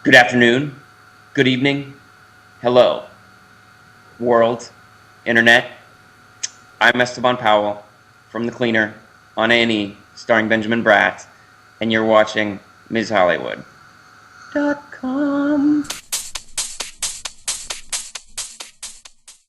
Good afternoon, good evening, hello, world, internet. I'm Esteban Powell from The Cleaner on A&E, starring Benjamin Bratt, and you're watching Ms. Hollywood.com.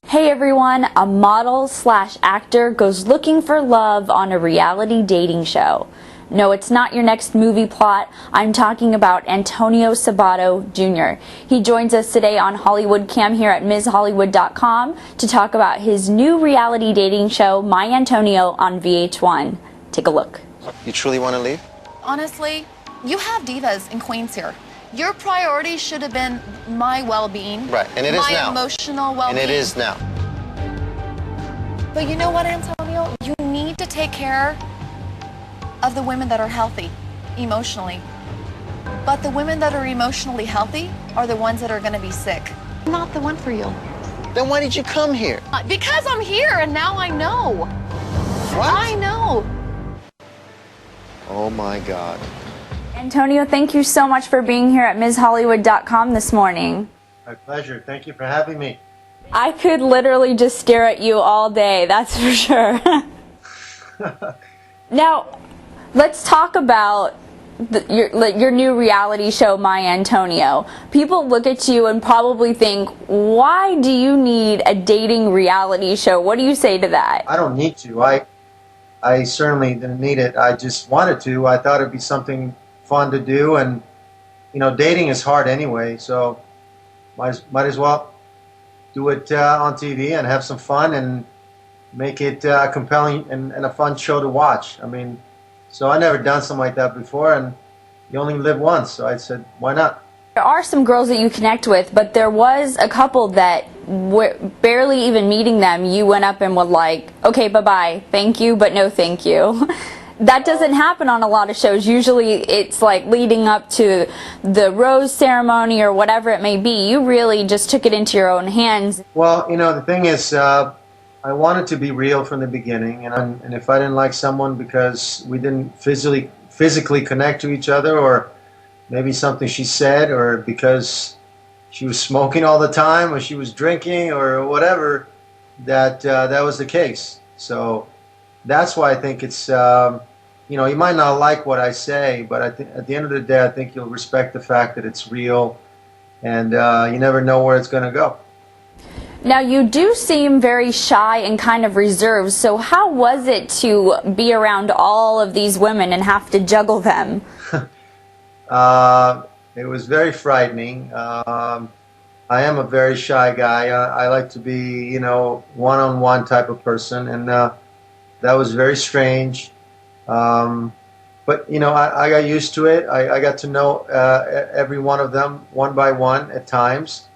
Hey everyone, a model slash actor goes looking for love on a reality dating show. No, it's not your next movie plot. I'm talking about Antonio Sabato Jr. He joins us today on Hollywood Cam here at MsHollywood.com to talk about his new reality dating show, My Antonio, on VH1. Take a look. You truly want to leave? Honestly, you have divas and queens here. Your priority should have been my well-being. Right, and it is now. My emotional well-being. And it is now. But you know what, Antonio? You need to take care of the women that are healthy emotionally. But the women that are emotionally healthy are the ones that are going to be sick. I'm not the one for you. Then why did you come here? Because I'm here and now I know. What? I know. Oh my God. Antonio, thank you so much for being here at MsHollywood.com this morning. My pleasure. Thank you for having me. I could literally just stare at you all day, that's for sure. Now, let's talk about your new reality show, My Antonio. People look at you and probably think, why do you need a dating reality show? What do you say to that? I don't need to. I certainly didn't need it. I just wanted to. I thought it'd be something fun to do, and you know, dating is hard anyway, so might as well do it on TV and have some fun and make it compelling and a fun show to watch. I mean, so I never done something like that before, and you only live once, so I said, why not? There are some girls that you connect with, but there was a couple that barely even meeting them, you went up and were like, okay, bye-bye, thank you, but no thank you. That doesn't happen on a lot of shows. Usually it's like leading up to the rose ceremony or whatever it may be. You really just took it into your own hands. Well, you know, the thing is, I wanted to be real from the beginning, and if I didn't like someone because we didn't physically connect to each other, or maybe something she said, or because she was smoking all the time, or she was drinking, or whatever, that was the case. So that's why I think it's, you know, you might not like what I say, but I think at the end of the day, I think you'll respect the fact that it's real, and you never know where it's going to go. Now, you do seem very shy and kind of reserved, so how was it to be around all of these women and have to juggle them? It was very frightening. I am a very shy guy. I like to be, you know, one-on-one type of person, and that was very strange. But, you know, I got used to it. I got to know every one of them one by one at times.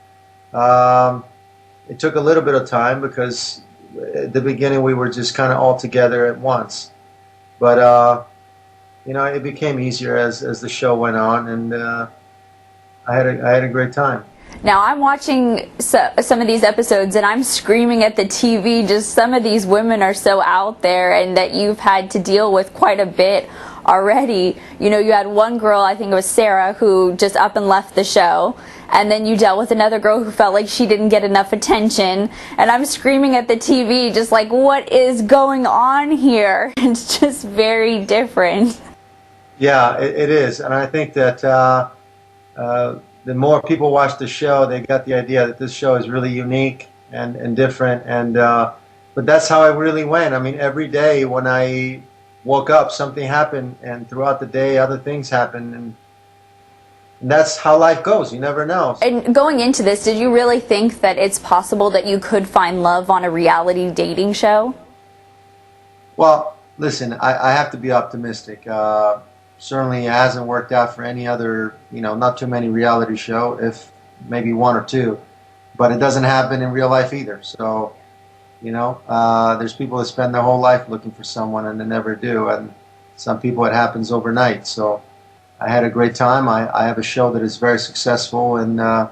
It took a little bit of time because at the beginning we were just kind of all together at once. But, you know, it became easier as the show went on, and I had a great time. Now, I'm watching some of these episodes and I'm screaming at the TV, just some of these women are so out there and that you've had to deal with quite a bit already. You know, you had one girl, I think it was Sarah, who just up and left the show. And then you dealt with another girl who felt like she didn't get enough attention. And I'm screaming at the TV, just like, what is going on here? It's just very different. Yeah, it is. And I think that the more people watch the show, they got the idea that this show is really unique and different. And but that's how it really went. I mean, every day when I woke up, something happened, and throughout the day, other things happened, and that's how life goes. You never know. And going into this, did you really think that it's possible that you could find love on a reality dating show? Well, listen, I have to be optimistic. Certainly it hasn't worked out for any other, you know, not too many reality show, if maybe one or two. But it doesn't happen in real life either. So, you know, there's people that spend their whole life looking for someone and they never do. And some people it happens overnight. So I had a great time. I have a show that is very successful, and I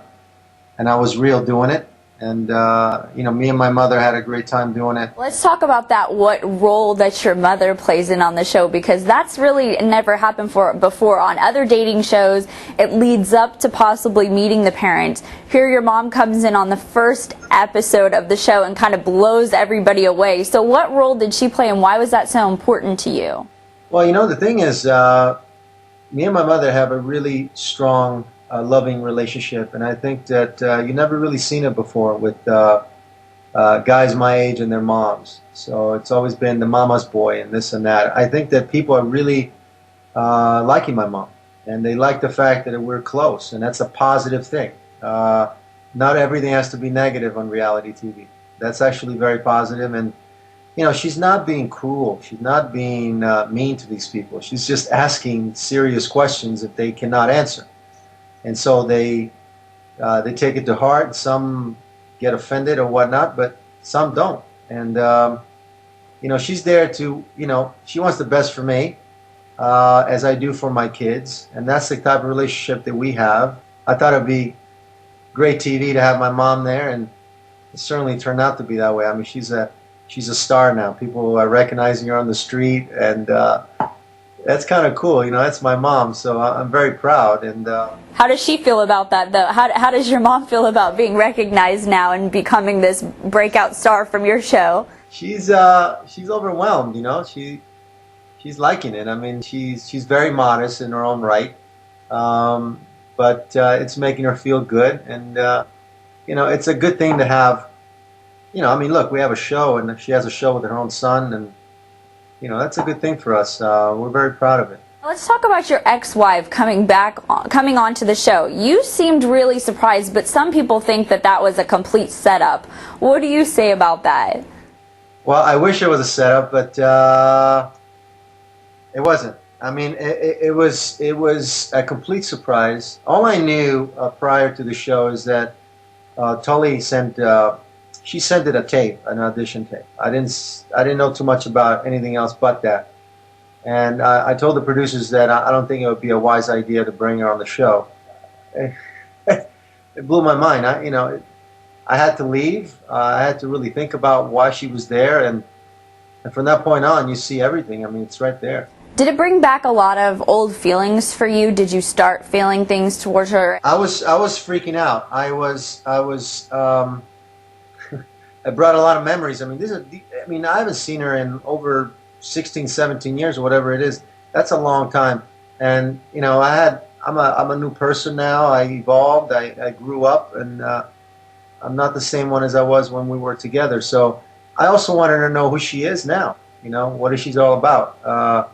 was real doing it. And me and my mother had a great time doing it. Let's talk about that, what role that your mother plays in on the show, because that's really never happened before on other dating shows. It leads up to possibly meeting the parents. Here your mom comes in on the first episode of the show and kind of blows everybody away. So what role did she play, and why was that so important to you? Well, the thing is, me and my mother have a really strong, loving relationship, and I think that you never really seen it before with guys my age and their moms. So it's always been the mama's boy and this and that. I think that people are really liking my mom, and they like the fact that we're close, and that's a positive thing. Not everything has to be negative on reality TV. That's actually very positive, and she's not being cruel. She's not being mean to these people. She's just asking serious questions that they cannot answer. And so they take it to heart. Some get offended or whatnot, but some don't. And she's there to, she wants the best for me, as I do for my kids. And that's the type of relationship that we have. I thought it'd be great TV to have my mom there, and it certainly turned out to be that way. I mean, she's a star now. People are recognizing her on the street, and that's kind of cool. That's my mom, so I'm very proud. And how does she feel about that, though? How does your mom feel about being recognized now and becoming this breakout star from your show? She's overwhelmed. She's liking it. I mean, she's very modest in her own right, but it's making her feel good, and it's a good thing to have. Look, we have a show, and she has a show with her own son, and that's a good thing for us. We're very proud of it. Let's talk about your ex-wife coming onto the show. You seemed really surprised, but some people think that was a complete setup. What do you say about that? Well, I wish it was a setup, but it wasn't. I mean, it was a complete surprise. All I knew prior to the show is that Tully sent it a tape, an audition tape. I didn't know too much about anything else but that. And I told the producers that I don't think it would be a wise idea to bring her on the show. It blew my mind. I had to leave. I had to really think about why she was there, and from that point on, you see everything. I mean, it's right there. Did it bring back a lot of old feelings for you? Did you start feeling things towards her? I was freaking out. It brought a lot of memories. I mean, I haven't seen her in over 16, 17 years or whatever it is. That's a long time. And I'm a new person now. I evolved. I grew up, and I'm not the same one as I was when we were together. So I also wanted to know who she is now. What is she's all about.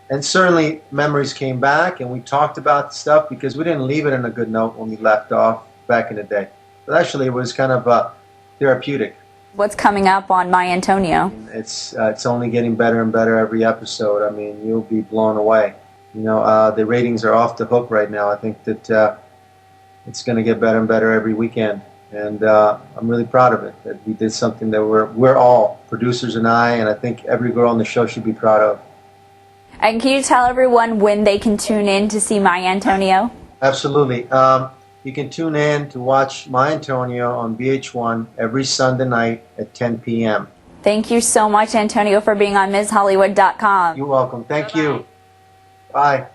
And certainly memories came back, and we talked about stuff because we didn't leave it in a good note when we left off back in the day. But actually, it was kind of therapeutic. What's coming up on My Antonio? It's only getting better and better every episode. I mean, you'll be blown away. The ratings are off the hook right now. I think that it's going to get better and better every weekend, and I'm really proud of it. That we did something that we're all, producers and I think every girl on the show should be proud of. And can you tell everyone when they can tune in to see My Antonio? Absolutely. You can tune in to watch My Antonio on VH1 every Sunday night at 10 p.m. Thank you so much, Antonio, for being on MsHollywood.com. You're welcome. Thank you. Bye.